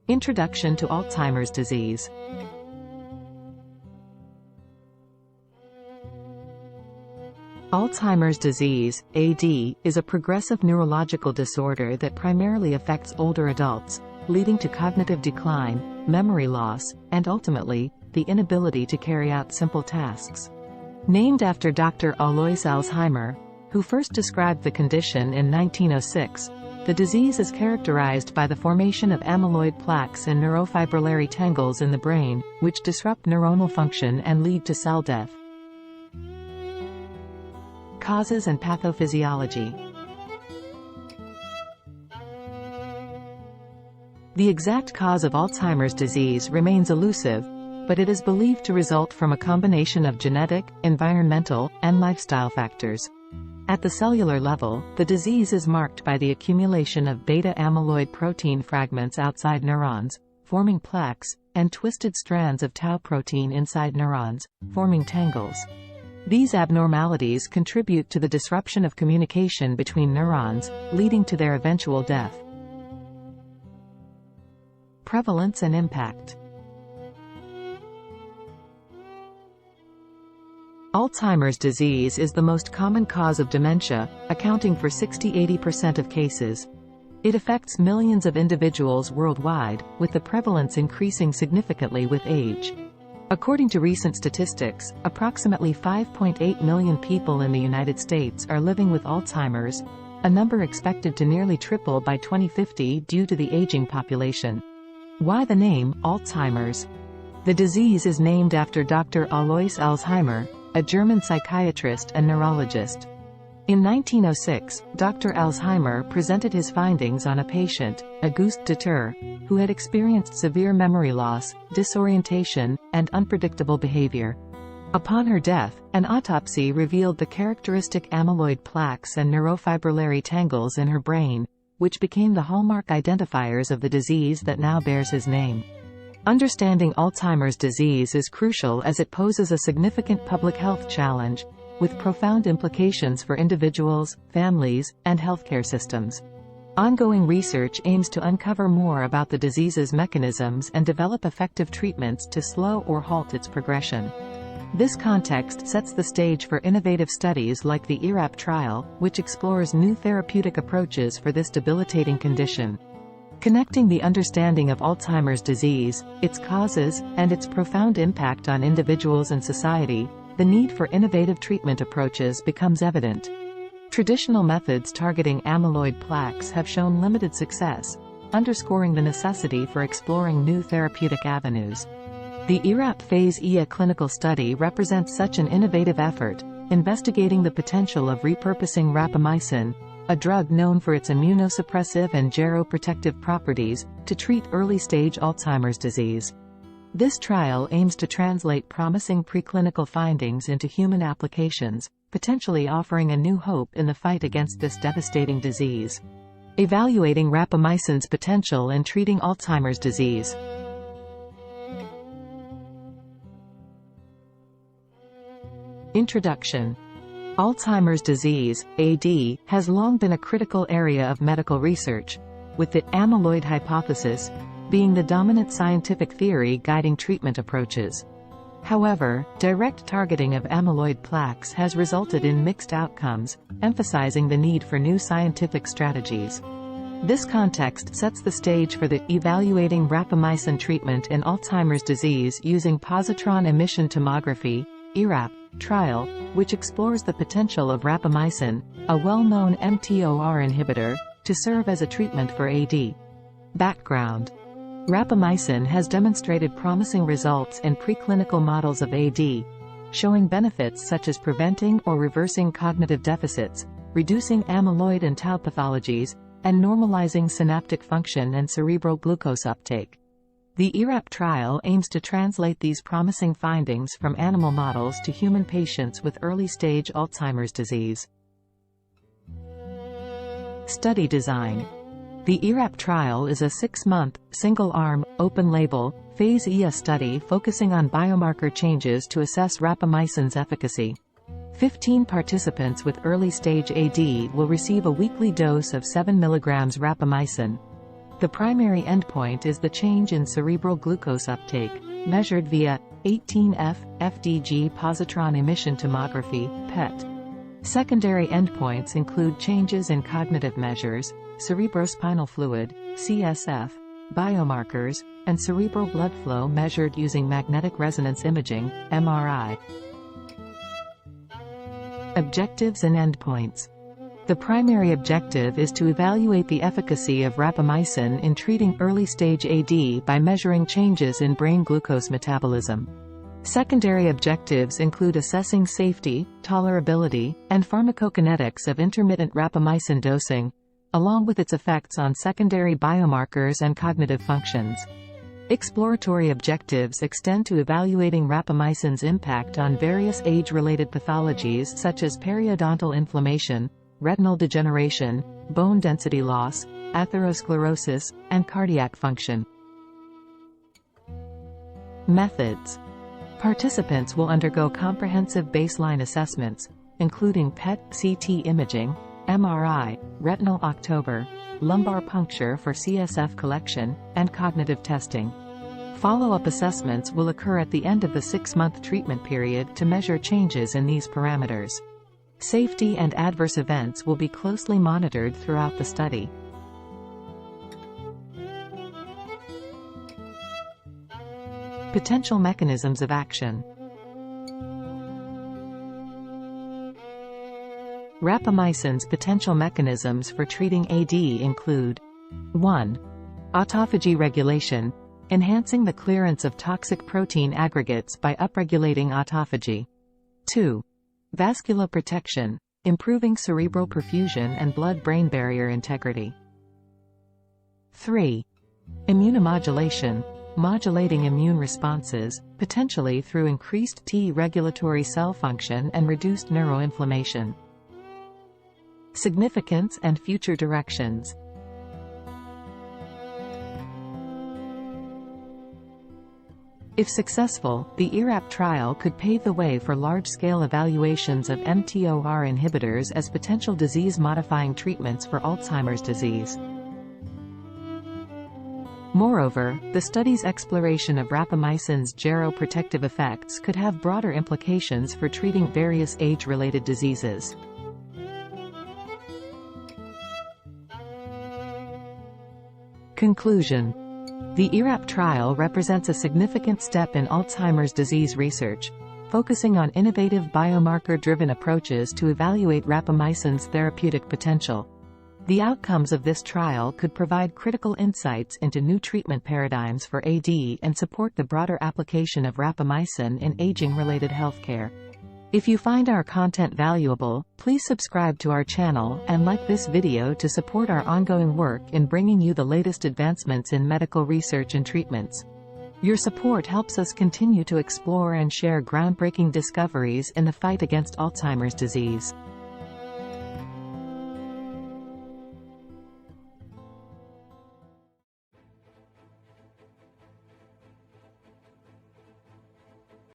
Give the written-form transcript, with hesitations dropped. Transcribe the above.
Introduction to Alzheimer's disease. Alzheimer's disease, AD, is a progressive neurological disorder that primarily affects older adults, leading to cognitive decline, memory loss, and ultimately, the inability to carry out simple tasks. Named after Dr. Alois Alzheimer, who first described the condition in 1906, the disease is characterized by the formation of amyloid plaques and neurofibrillary tangles in the brain, which disrupt neuronal function and lead to cell death. Causes and pathophysiology. The exact cause of Alzheimer's disease remains elusive, but it is believed to result from a combination of genetic, environmental, and lifestyle factors. At the cellular level, the disease is marked by the accumulation of beta-amyloid protein fragments outside neurons, forming plaques, and twisted strands of tau protein inside neurons, forming tangles. These abnormalities contribute to the disruption of communication between neurons, leading to their eventual death. Prevalence and impact. Alzheimer's disease is the most common cause of dementia, accounting for 60–80% of cases. It affects millions of individuals worldwide, with the prevalence increasing significantly with age. According to recent statistics, approximately 5.8 million people in the United States are living with Alzheimer's, a number expected to nearly triple by 2050 due to the aging population. Why the name, Alzheimer's? The disease is named after Dr. Alois Alzheimer, a German psychiatrist and neurologist. In 1906, Dr. Alzheimer presented his findings on a patient, Auguste Deter, who had experienced severe memory loss, disorientation, and unpredictable behavior. Upon her death, an autopsy revealed the characteristic amyloid plaques and neurofibrillary tangles in her brain, which became the hallmark identifiers of the disease that now bears his name. Understanding Alzheimer's disease is crucial as it poses a significant public health challenge, with profound implications for individuals, families, and healthcare systems. Ongoing research aims to uncover more about the disease's mechanisms and develop effective treatments to slow or halt its progression. This context sets the stage for innovative studies like the ERAP trial, which explores new therapeutic approaches for this debilitating condition. Connecting the understanding of Alzheimer's disease, its causes, and its profound impact on individuals and society, the need for innovative treatment approaches becomes evident. Traditional methods targeting amyloid plaques have shown limited success, underscoring the necessity for exploring new therapeutic avenues. The ERAP Phase IA clinical study represents such an innovative effort, investigating the potential of repurposing rapamycin, a drug known for its immunosuppressive and geroprotective properties, to treat early-stage Alzheimer's disease. This trial aims to translate promising preclinical findings into human applications, potentially offering a new hope in the fight against this devastating disease. Evaluating rapamycin's potential in treating Alzheimer's disease. Introduction. Alzheimer's disease, AD, has long been a critical area of medical research, with the amyloid hypothesis being the dominant scientific theory guiding treatment approaches. However, direct targeting of amyloid plaques has resulted in mixed outcomes, emphasizing the need for new scientific strategies. This context sets the stage for the Evaluating Rapamycin Treatment in Alzheimer's Disease using Positron Emission Tomography, ERAP, trial, which explores the potential of rapamycin, a well-known mTOR inhibitor, to serve as a treatment for AD. Background. Rapamycin has demonstrated promising results in preclinical models of AD, showing benefits such as preventing or reversing cognitive deficits, reducing amyloid and tau pathologies, and normalizing synaptic function and cerebral glucose uptake. The ERAP trial aims to translate these promising findings from animal models to human patients with early-stage Alzheimer's disease. Study design. The ERAP trial is a 6-month, single-arm, open-label, Phase IA study focusing on biomarker changes to assess rapamycin's efficacy. 15 participants with early-stage AD will receive a weekly dose of 7 mg rapamycin. The primary endpoint is the change in cerebral glucose uptake, measured via 18F-FDG positron emission tomography, PET. Secondary endpoints include changes in cognitive measures, cerebrospinal fluid, CSF, biomarkers, and cerebral blood flow measured using magnetic resonance imaging, MRI. Objectives and endpoints. The primary objective is to evaluate the efficacy of rapamycin in treating early-stage AD by measuring changes in brain glucose metabolism. Secondary objectives include assessing safety, tolerability, and pharmacokinetics of intermittent rapamycin dosing, along with its effects on secondary biomarkers and cognitive functions. Exploratory objectives extend to evaluating rapamycin's impact on various age-related pathologies such as periodontal inflammation, retinal degeneration, bone density loss, atherosclerosis, and cardiac function. Methods. Participants will undergo comprehensive baseline assessments, including PET-CT imaging, MRI, retinal October, lumbar puncture for CSF collection, and cognitive testing. Follow-up assessments will occur at the end of the 6-month treatment period to measure changes in these parameters. Safety and adverse events will be closely monitored throughout the study. Potential mechanisms of action. Rapamycin's potential mechanisms for treating AD include 1. Autophagy regulation, enhancing the clearance of toxic protein aggregates by upregulating autophagy. 2. Vascular protection, improving cerebral perfusion and blood-brain barrier integrity. 3. Immunomodulation, modulating immune responses, potentially through increased T regulatory cell function and reduced neuroinflammation. Significance and future directions. If successful, the ERAP trial could pave the way for large-scale evaluations of mTOR inhibitors as potential disease-modifying treatments for Alzheimer's disease. Moreover, the study's exploration of rapamycin's geroprotective effects could have broader implications for treating various age-related diseases. Conclusion. The ERAP trial represents a significant step in Alzheimer's disease research, focusing on innovative biomarker-driven approaches to evaluate rapamycin's therapeutic potential. The outcomes of this trial could provide critical insights into new treatment paradigms for AD and support the broader application of rapamycin in aging-related healthcare. If you find our content valuable, please subscribe to our channel and like this video to support our ongoing work in bringing you the latest advancements in medical research and treatments. Your support helps us continue to explore and share groundbreaking discoveries in the fight against Alzheimer's disease.